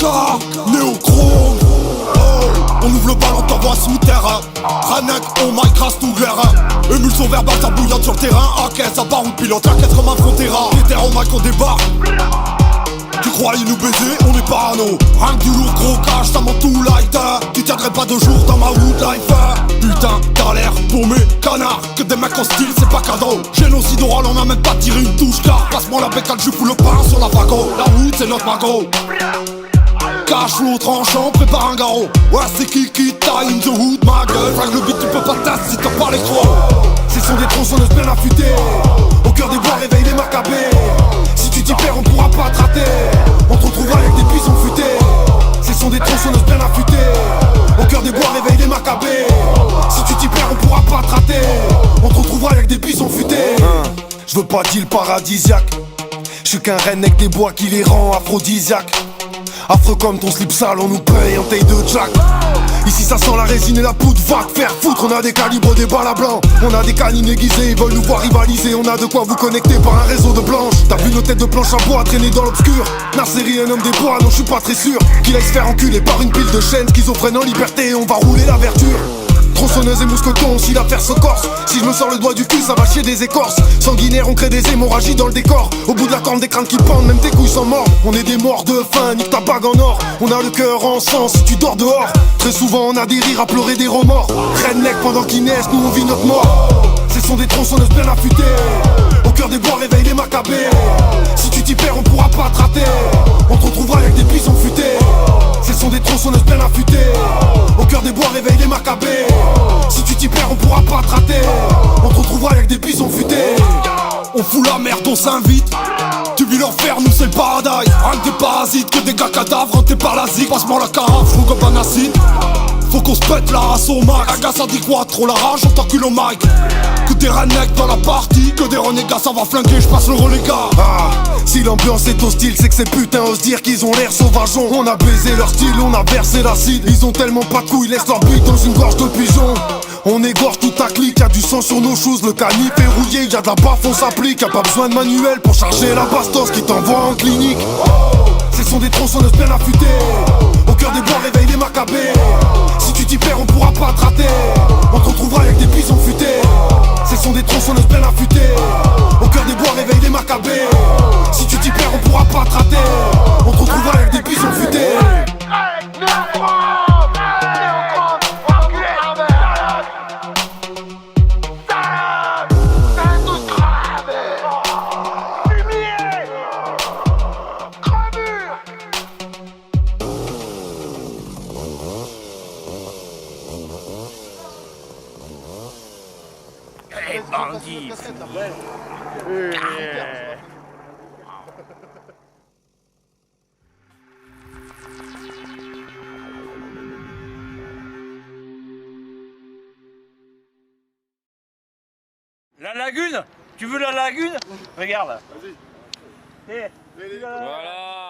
car néochrome. Oh, on ouvre le bal, on t'envoie sous terrain. Ranek, on Minecraft tout guerre. Émulsion verbale, ça bouillante sur le terrain. Ok, ça part ou pilote, la caisse comme un frontera. Les terres au mic, on débarque. Tu crois ils nous baiser, on est parano. Rien que du lourd gros cash, ça monte tout light. Tu tiendrais pas 2 jours dans ma wood life. Putain, t'as l'air paumé, canard. Que des mecs en style, c'est pas cadeau. Génocide oral, on a même pas tiré une touche. Car passe-moi la bécane, je fous le pain sur la vago. La route, c'est notre magot. Cache l'eau tranchant, prépare un garrot. Ouais, c'est qui time the hood, ma gueule. Flag le beat, tu peux pas tasser si t'as pas les crocs. Ce sont des tronçonneuses bien affûtées. Au cœur des bois, réveille les macabées. Si tu t'y perds, on pourra pas te rater. On te retrouvera avec des bisons futés. Ce sont des tronçonneuses bien affûtées. Au cœur des bois, réveille les macabées. Si tu t'y perds, on pourra pas te rater. On te retrouvera avec des bisons futés. Je veux pas deal paradisiaque. Je suis qu'un redneck des bois qui les rend aphrodisiaques. Affreux comme ton slip sale, on nous paye en taille de jack. Ici ça sent la résine et la poudre, va te faire foutre. On a des calibres, des balles à blanc. On a des canines aiguisées, ils veulent nous voir rivaliser. On a de quoi vous connecter par un réseau de planches. T'as vu nos têtes de planche à bois traîner dans l'obscur. Nasseri, un homme des bois, non je suis pas très sûr qu'il aille se faire enculer par une pile de chaînes. Schizophrène en liberté, on va rouler la verdure. Tronçonneuse et mousqueton, si l'affaire se corse. Si je me sors le doigt du cul, ça va chier des écorces. Sanguinaire, on crée des hémorragies dans le décor. Au bout de la corne, des crânes qui pendent, même tes couilles sont mortes. On est des morts de faim, nique ta bague en or. On a le cœur en sang si tu dors dehors. Très souvent on a des rires à pleurer des remords. Redneck pendant qu'ils naissent, nous on vit notre mort. Ce sont des tronçonneuses bien affûtées. Au cœur des bois, réveille les macabées. Si tu t'y perds, on pourra pas te rater. On te retrouvera avec des bisons futés. Ce sont des tronçonneuses bien affûtées. Au cœur des bois, réveille les macabées. Si tu t'y perds, on pourra pas te rater. On te retrouvera avec des bisons futés. On fout la merde, on s'invite. Tu vis l'enfer, nous c'est le paradise. Rien que des parasites, que des gars cadavres, t'es parasites. Passe-moi la carafe, j'roule comme un acide. Faut qu'on se pète la race au max. Un gars ça dit quoi, trop la rage, on t'encule au mic. Que des rednecks dans la partie, que des renégats, ça va flinguer, j'passe le relégat. Ah, si l'ambiance est hostile, c'est que ces putains osent dire qu'ils ont l'air sauvageons. On a baisé leur style, on a versé l'acide. Ils ont tellement pas de couilles, laissent leur bite dans une gorge de pigeon. On égorge toute ta clique, y'a du sang sur nos choses, le canif est rouillé, y'a de la baffe, on s'applique, y'a pas besoin de manuel pour charger la bastos qui t'envoie en clinique. Ce sont des tronçonneuses bien affûtées. Au cœur des bois, réveille les macabées. Si tu t'y perds, on pourra pas te rater. On te retrouvera avec des bisons futés. Ce sont des tronçonneuses bien affûtées. Au cœur des bois, réveille les macabées. Si tu t'y perds, on pourra pas te rater. On te retrouvera avec des bisons futés. Bandit. La lagune? Tu veux la lagune? Regarde. Vas-y. Voilà.